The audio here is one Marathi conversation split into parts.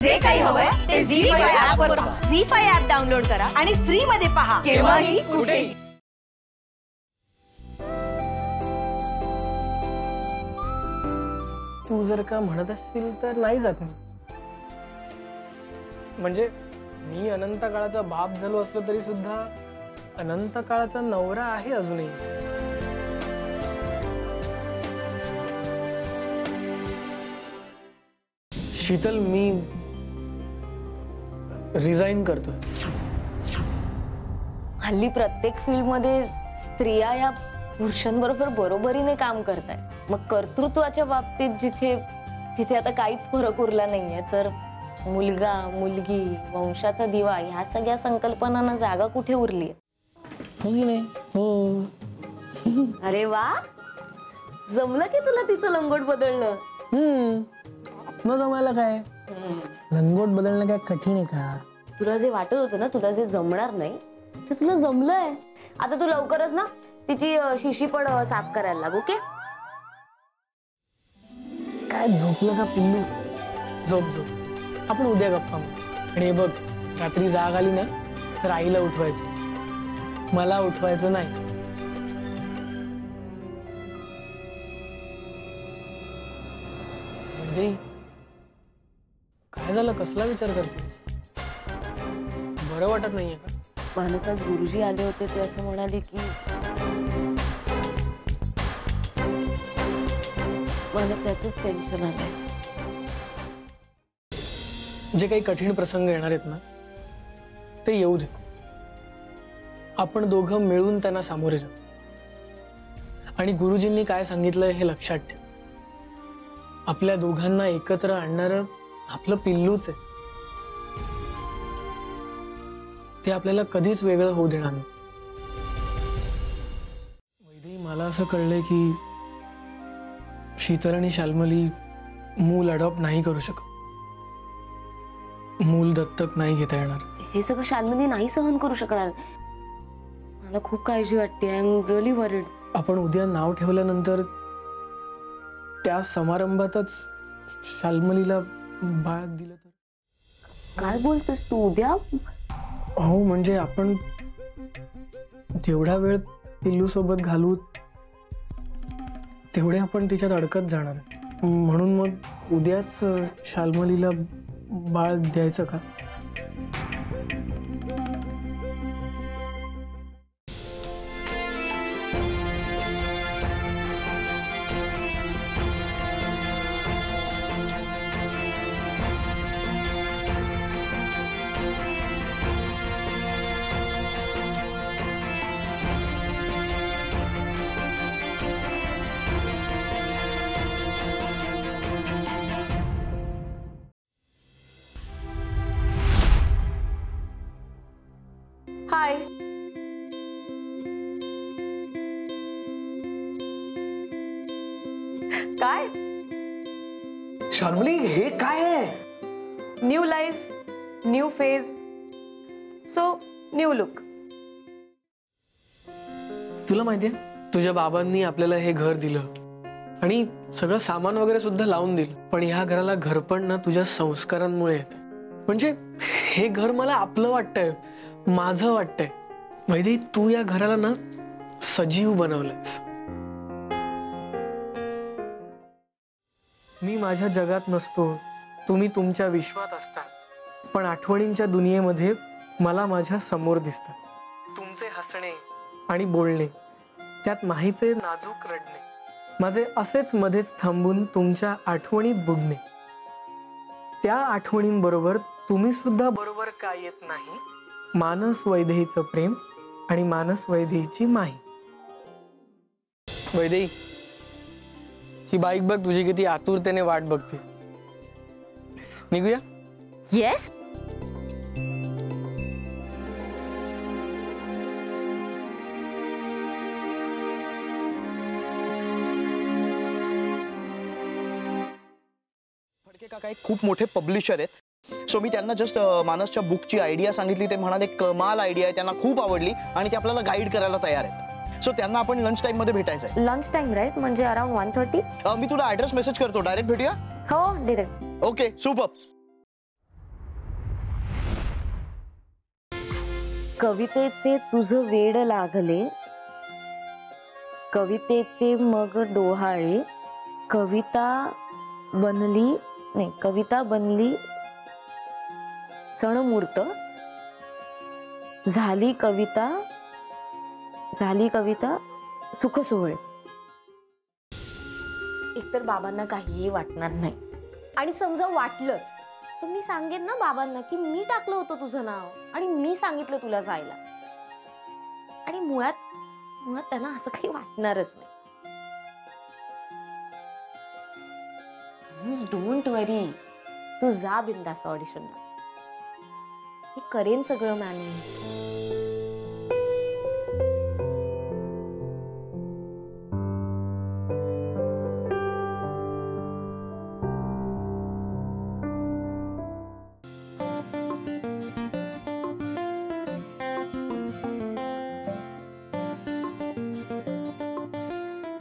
जे काही हवंय ते झी5 ऍप वर पहा. झी5 ऍप डाउनलोड करा आणि फ्री मध्ये पहा केव्हाही कुठेही. तू जर का म्हणत असशील तर नाही जात मी. म्हणजे मी अनंत काळाचा बाप झालो असलो तरी सुद्धा अनंत काळाचा नवरा आहे अजूनही. शीतल, मी रिझाइन करतोय. हल्ली प्रत्येक फील्ड मध्ये स्त्रिया या पुरुषांबरोबर बरोबरीने काम करतायत. मग कर्तृत्वाच्या बाबतीत जिथे जिथे आता काहीच फरक उरला नाहीये, तर मुलगा मुलगी वंशाचा दिवा ह्या सगळ्या संकल्पनांना जागा कुठे उरली? हो. अरे वा, जमलं की तुला तिचं लंगोट बदलणं. न जमायला काय, लंगोट बदलणं काय कठीण आहे का? तुला जे वाटत होतं ना तुला जे जमणार नाही ते तुला जमलंय. आता तू लवकरच ना तिची शिशी पण साफ करायला लाग. ओके? काय झोपलं का पिल्लू? झोप झोप, आपण उद्या गप्पा मारू. आणि बघ, रात्री जाग आली ना तर आईला उठवायचं, मला उठवायचं नाही. काय झालं, कसला विचार करतेस? बरं वाटत नाहीये का? मानसाज गुरुजी आले होते ते असं म्हणाले की मला त्याचंच टेन्शन आलंय. जे काही कठीण प्रसंग येणार आहेत ना ते येऊ दे. आपण दोघं मिळून त्यांना सामोरे जाऊ. आणि गुरुजींनी काय सांगितलंय हे लक्षात ठेव. आपल्या दोघांना एकत्र आणणारं आपलं पिल्लूच आहे. ते आपल्याला कधीच वेगळं होऊ देणार नाही. वैदेही, मला असं कळलंय की शीतल आणि शाल्मली मूल अडॉप्ट नाही करू शकत. मूल दत्तक नाही घेता येणार. हे सगळं शाल्मली नाही सहन करू शकणार. मला खूप काळजी वाटते. I am really worried. आपण उद्या नाव ठेवल्यानंतर त्या समारंभातच शाल्मलीला बाळ दिलं तर? काय बोलतोस तू? उद्या? हो, म्हणजे आपण जेवढा वेळ पिल्लू सोबत घालू तेवढे आपण तिच्यात अडकत जाणार. म्हणून मग उद्याच शाल्मलीला बाळ द्यायचं का? हाय. काय शाल्मली, हे काय आहे? New life, new phase, so new look. तुला माहितीये, तुझ्या बाबांनी आपल्याला हे घर दिलं आणि सगळं सामान वगैरे सुद्धा लावून दिलं. पण ह्या घराला घरपण ना तुझ्या संस्कारांमुळे येतं. म्हणजे हे घर मला आपलं वाटतंय, माझं वाटतंय. वैदेही, तू या घराला ना सजीव बनवलंयस. मी माझ्या जगात नसतो, तुम्ही तुमच्या विश्वात असता, पण आठवणींच्या दुनियेमध्ये मला माझ्या समोर दिसतात. तुमचे हसणे आणि बोलणे, त्यात माहीचे नाजूक रडणे, माझे असेच मध्येच थांबून तुमच्या आठवणीत बुडणे. त्या आठवणींबरोबर तुम्ही सुद्धा बरोबर का येत नाही? मानस वैदेहीचं प्रेम आणि मानस वैदेहीची माही. वैदेही, ही बाईक बघ, तुझी किती आतुरतेने वाट बघते. निघूया? येस. फडके काका एक खूप मोठे पब्लिशर आहेत. सो मी त्यांना जस्ट मानसच्या बुकची आयडिया सांगितली. ते म्हणाले कमाल आयडिया आहे, त्यांना खूप आवडली आणि ते आपल्याला गाईड करायला तयार आहेत. सो त्यांना आपण लंच टाइम मध्ये भेटायचं आहे. Lunch time right? म्हणजे अराउंड 1:30. मी तुला ऍड्रेस मेसेज करतो, डायरेक्ट भेटूया. हो, डिरेक्ट. Okay, super. कवितेचे तुझं वेड लागले, कवितेचे मग डोहाळे, कविता बनली सणमूर्त, झाली कविता सुख सोहळे. एकतर बाबांना काहीही वाटणार नाही, आणि समजा वाटलं तर मी सांगेन ना बाबांना की मी टाकलं होतं तुझं नाव आणि मी सांगितलं तुला जायला. आणि मुळात त्यांना असं काही वाटणारच नाही. डोंट वरी, तू जा बिंदास ऑडिशनला, मी करेन सगळं मॅनेज.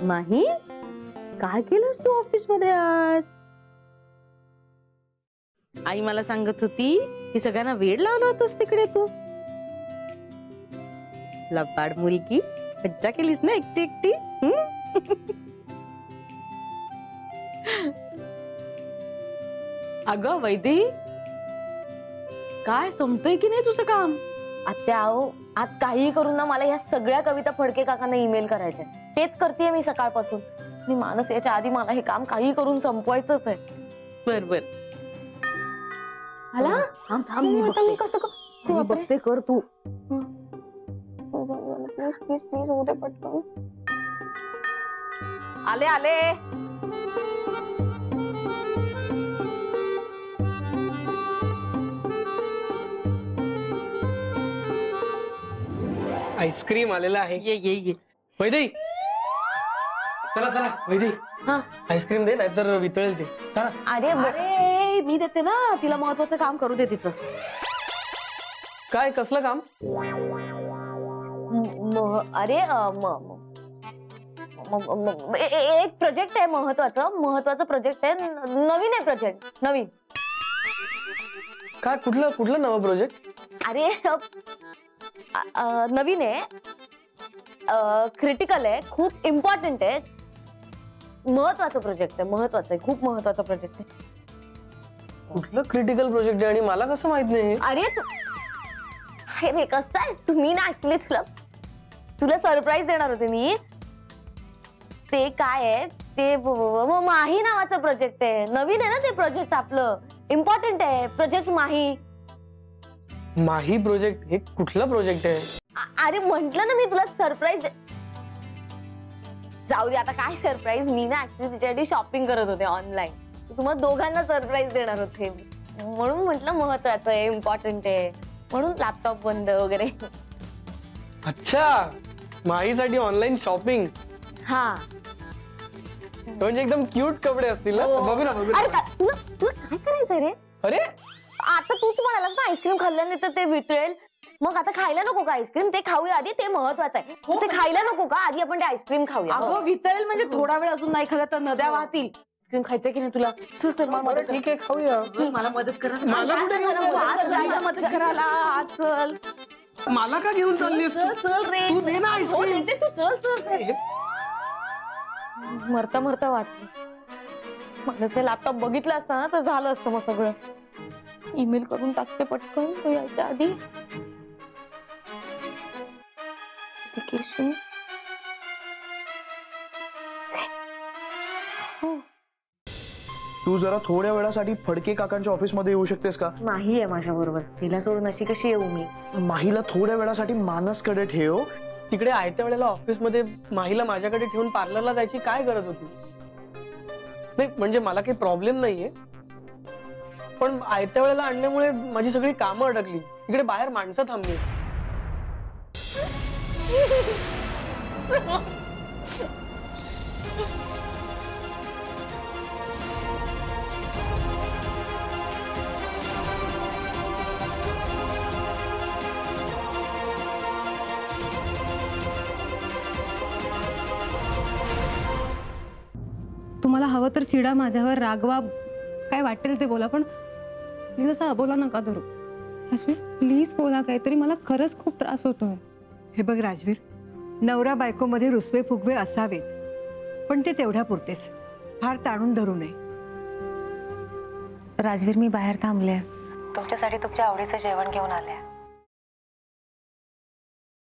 माही, काय केलंस तू ऑफिस मध्ये आज? आई मला सांगत होती की सगळ्यांना वेड लावला होतास तिकडे तू. लबाड मुलगी, मज्जा केलीस ना एकटी एकटी. अगं वैदी, काय संपतंय की नाही तुझं काम? आत्या आओ, आज काही करून ना मला ह्या सगळ्या कविता फडके काकांना ईमेल करायचे. तेच करतेय मी सकाळपासून. आणि मानस याच्या आधी मला हे काम काही करून संपवायचंच आहे. बर बर, आला? थांब थांब, मी मी कसं मी बघते, कर तू. प्लीज प्लीज प्लीज होऊ दे पटकन. आले आले. आईस्क्रीम आलेला आहे. ये ये ये. वैदेही, चला चला वैदेही, हा. आईस्क्रीम दे, नाहीतर वितळेल ते. चला. अरे अरे मी देते ना, तिला महत्वाचं काम करू दे तिचं. काय, कसलं काम? अरे एक प्रोजेक्ट आहे, महत्वाचं प्रोजेक्ट आहे. नवीन आहे प्रोजेक्ट, नवीन. काय, कुठलं नवं प्रोजेक्ट? अरे नवीन आहे, क्रिटिकल आहे, खूप इम्पॉर्टंट आहे, महत्वाचं प्रोजेक्ट आहे, खूप महत्वाचा प्रोजेक्ट आहे. कुठलं क्रिटिकल प्रोजेक्ट आहे आणि मला कसं माहित नाही? अरे कसं आहेस तुम्ही ना, ऍक्च्युली तुला सरप्राईज देणार होते मी. ते काय आहे ते माही नावाचं प्रोजेक्ट आहे, नवीन आहे ना ते प्रोजेक्ट, आपलं इम्पॉर्टंट आहे प्रोजेक्ट माही. माही प्रोजेक्ट? हे कुठला प्रोजेक्ट आहे? अरे म्हंटल ना मी तुला सरप्राईज. जाऊ दे आता, काय सरप्राईज. मी ना ऍक्च्युली तिच्यासाठी शॉपिंग करत होते ऑनलाईन. तुम्हाला दोघांना सरप्राईज देणार होते, म्हणून म्हटलं महत्वाचं आहे, इम्पॉर्टंट आहे, म्हणून लॅपटॉप बंद वगैरे. अच्छा, माहीसाठी ऑनलाईन शॉपिंग. हा, म्हणजे एकदम क्यूट कपडे असतील ना. बघू ना. अरे तुला काय करायचंय रे? अरे आता तूच म्हणालास ना आईस्क्रीम खाल्ल्याने तर ते वितळेल. मग आता खायला नको का आईस्क्रीम? ते खाऊया आधी, ते महत्वाचं आहे. ते खायला नको का आधी आपण ते आईस्क्रीम खाऊया? अगं वितळेल म्हणजे थोडा वेळ अजून नाही खाल्लं तर नद्या वाहतील. आईस्क्रीम खायचंय की नाही तुला? चल चल, मला मदत. ठीक आहे, खाऊया. मला मदत करा. मला कुठे घेऊन चाललीस? मदत करायला आज चल. मला का घेऊन चाललीस? चल रे, तू दे ना आईस्क्रीम. तू चल चल. मरता मरता वाचलं. म्हणूनच ते लॅपटॉप बघितलं असतं ना तर झालं असतं मग सगळं. ईमेल करून टाकते पटकन तो यायच्या आधी. तू जरा थोड्या वेळासाठी फडके काकांच्या ऑफिस मध्ये येऊ शकतेस का? नाही आहे माझ्या बरोबर, तिला सोडून अशी कशी येऊ मी? माहीला थोड्या वेळासाठी मानसकडे ठेव. तिकडे आयत्या वेळेला ऑफिस मध्ये माहीला माझ्याकडे ठेवून पार्लरला जायची काय गरज होती? नाही म्हणजे मला काही प्रॉब्लेम नाहीये, पण आयत्या वेळेला आणल्यामुळे माझी सगळी कामं अडकली. इकडे बाहेर माणसं थांबली. तुम्हाला हवं तर चिडा, माझ्यावर रागवा, काय वाटेल ते बोला, पण प्लीज असा अबोला नका धरू. राजवीर प्लीज बोला काहीतरी, मला खरंच खूप त्रास होतोय. हे बघ राजवीर, नवरा बायकोमध्ये रुसवे फुगवे असावेत, पण ते तेवढ्या पुरतेच, फार ताणून धरू नये. राजवीर मी बाहेर थांबले, तुमच्यासाठी तुमच्या आवडीचं जेवण घेऊन आले.